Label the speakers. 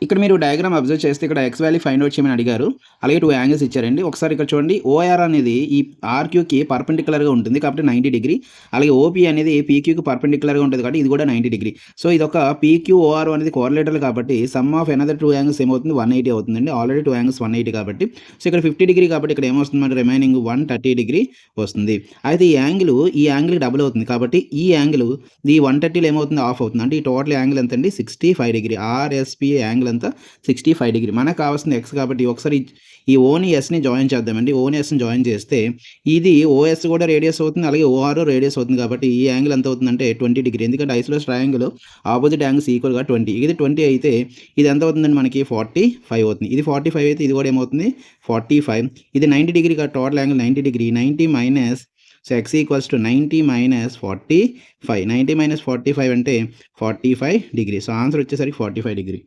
Speaker 1: ఇక్కడ మీరు diagram observe చేస్తే ఇక్కడ ఎక్స్ వాల్యూ ఫైండ్ ఔట్ చేయమని అడిగారు. అలాగే 2 యాంగిల్స్ ఇచ్చారండి. ఒకసారి ఇక్కడ చూడండి ఓఆర్ అనేది ఈ ఆర్‌క్యూకి పర్పెండిక్యులర్‌గా ఉంటుంది కాబట్టి 90 డిగ్రీ. అలాగే ఓపీ అనేది పీక్యూకి పర్పెండిక్యులర్‌గా ఉంటుంది కాబట్టి ఇది కూడా 90 డిగ్రీ. సో ఇదొక పీక్యూఓఆర్ అనేది కోరిలేటర్లు కాబట్టి సమ్ ఆఫ్ అనదర్ 2 యాంగిల్స్ ఏమవుతుంది 180 అవుతుందండి. ఆల్రెడీ 2 యాంగిల్స్ 180 కాబట్టి. సో ఇక్కడ 50 డిగ్రీ కాబట్టి ఇక్కడ ఏమొస్తుంది మనకి రిమైనింగ్ 130 డిగ్రీ వస్తుంది. అయితే ఈ యాంగిల్‌కి డబుల్ అవుతుంది కాబట్టి ఈ యాంగిల్ ఈ 130లో ఏమవుతుంది హాఫ్ అవుతుంది. అంటే ఈ టోటల్ యాంగిల్ ఎంతండి 65 డిగ్రీ. ఆర్ఎస్‌పీ యాంగిల్ అంతా 65 డిగ్రీ. మనకు కావాల్సింది ఎక్స్ కాబట్టి ఒకసారి ఈ ఓని ఎస్‌ని జాయిన్ చేద్దామండి. ఓని ఎస్‌ని జాయిన్ చేస్తే ఇది ఓఎస్ కూడా రేడియస్ అవుతుంది. అలాగే ఓఆర్ రేడియస్ అవుతుంది కాబట్టి ఈ యాంగిల్ ఎంత అవుతుందంటే 20 డిగ్రీ. ఎందుకంటే ఐసోలేస్ ట్రయాంగిల్ ఆపోజిట్ యాంగిల్స్ ఈక్వల్‌గా 20. ఇది 20 అయితే ఇది ఎంత అవుతుందండి మనకి 45 అవుతుంది. ఇది 45 అయితే ఇది కూడా ఏమవుతుంది 45. ఇది 90 డిగ్రీ కాబట్టి total angle 90 degree. 90 minus so x equals to 90 minus 45. 90 minus 45 అంటే 45 డిగ్రీ. సో ఆన్సర్ వచ్చేసరికి 45 డిగ్రీ.